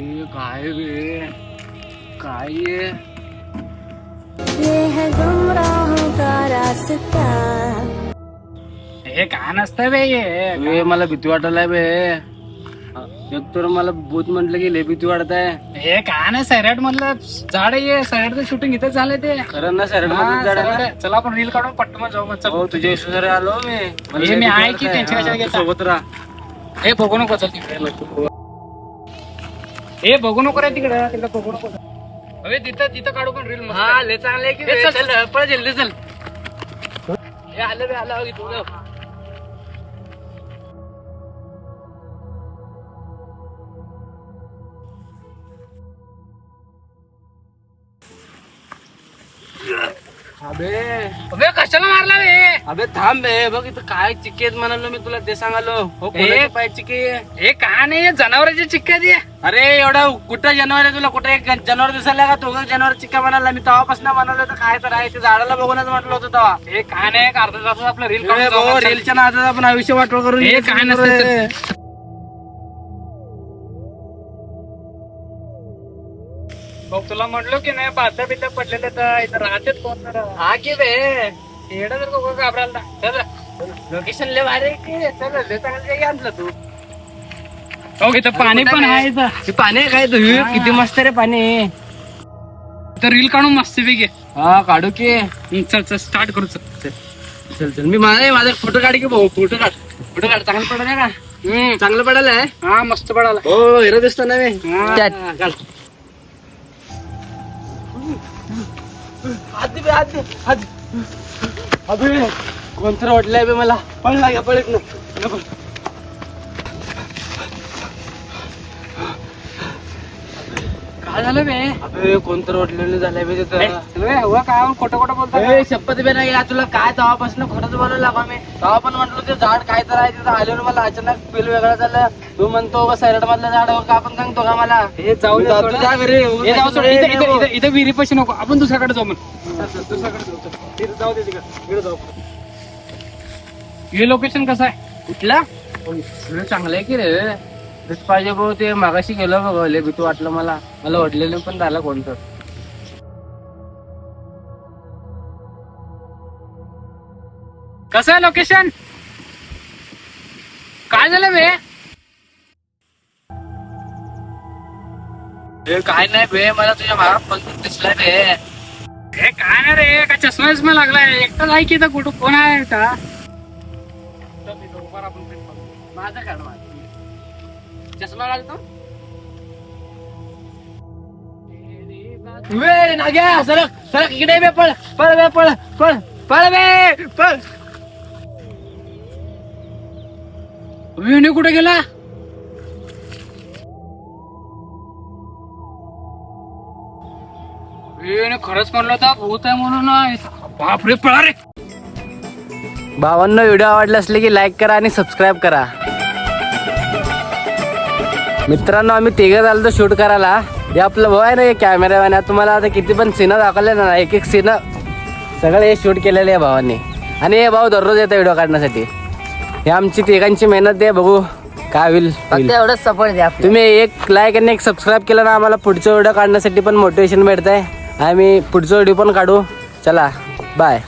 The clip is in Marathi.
काय बे काय ये है गुमराहों का रास्ता. हे काय नसतं बे हे मला भीती वाटायला बे. एक तर मला भूत म्हटलं की लय भीती वाटत आहे. हे काय नाही सैराट मधलं झाड आहे. सैराटचं शूटिंग इथं झालंय ते. खरं ना सैराट मधलं झाड आहे. चला आपण रील काढून पट्टून जाऊ मग. हो तुझ्या विश्वासारे आलो मी आहे की टेन्शन कशाला घेता. सोबत राहा. हे बघू नको चल तिकडे. हे बघू नको रे तिकडे बघू नको. अरे तिथं काढू पण रील. हा लय चांगलं आहे की. चल पळ जल्दी चल. हे आलं बे आलं तुझं. अबे कशाला मारला बे. अबे थांब बे. बघ इथं काय चिक्के आहेत म्हणालो मी तुला ते सांगालो. हो पाय चिक्के. हे काय नाही जनावरांचे चिक्के दे. अरे एवढा कुठं जनावर आहे तुला. कुठे एक जनावर दिसायला का तो जनावर चिक्का म्हणाला. मी तेव्हापासून म्हणालो तर काय तर आहे ते झाडाला बघूनच म्हटलं होतं तेव्हा. हे काय नाही अर्धा तास आपलं रील रीलच्या नादात आपण आयुष्य वाटोळ करून. हे काय नसतं. बघ तुला म्हटलो की नाही बाता बिता पडलेले तर इथं राहतेच कोण तर. हा की बे येडा जर को घाबरायला. चल लोकेशन लय भारी आहे की. चल लय चांगलं जागी आणलं तू. हो इथं पाणी पण आहे. पाणी काय किती मस्त रे पाणी. तर रील काढू मस्त पैकी. हा काढू की. चल चल स्टार्ट करू. चल चल चल मी माझा फोटो काढ की भाऊ. फोटो काढ चांगलं पडायला का. चांगलं पडायला आहे. हा मस्त पडायला. हो हिरो दिसतो ना मी. काढ. अबे कोणतर वाटलंय बे मला. पळला घ्या पळत ना. काय झालं बे. अबे कोणतर वाटलेलं झालंय बे तिथं. काय खोटं बोलतो. शपथ बे नाही तुला काय तेव्हापासून खोटंच बोलायला लागा मी. तेव्हा पण म्हटलो ते झाड काय तर आहे तिथं आल्यावर मला अचानक फील वेगळं झालं. तू म्हणतो सैराट मधलं झाड का आपण सांगतो का मला. हे जाऊ इथं विहिरी पैसे नको. आपण दुसऱ्याकडे जाऊ दुसऱ्याकडे जाऊ दे तिकडे जाऊ. हे लोकेशन कसं आहे कुठलं. चांगलं आहे की रे. पाहिजे भाऊ ते मागाशी गेलो बघ लय भीती वाटलं मला वाटलेलं पण झालं कोणतं. कसं आहे लोकेशन. काय झालं बे. काय नाही बे मला तुझ्या मागात पण दिसलाय बे. हे काय नाही रे का चष्मा लागलाय. एकटाच आहे की कुठं कोण आहे का. माझा काढ चष्मा घालतो. नाग्या सरक इकडे बे. पळ पळ बे पळ पळ पळ बे पळ. वेणी कुठे गेला. वेणी खरंच म्हणलं होता भूत आहे म्हणून. बापरे पळा रे. भावांनो व्हिडिओ आवडला असले की लाईक करा आणि सबस्क्राईब करा. मित्रांनो आम्ही तिघं झालो शूट करायला. हे आपलं भाऊ आहे ना हे कॅमेरामॅन. तुम्हाला आता किती पण सीन दाखवले ना एक एक सीन सगळे हे शूट केलेले आहे भावांनी. आणि हे भाऊ दररोज येतं व्हिडिओ काढण्यासाठी. हे आमची तिघांची मेहनत आहे. बघू काय होईल. एवढंच सपोर्ट द्या. तुम्ही एक लाईक आणि एक सबस्क्राईब केलं ना आम्हाला पुढचा व्हिडिओ काढण्यासाठी पण मोटिवेशन मिळतंय. आम्ही पुढचा व्हिडिओ पण काढू. चला बाय.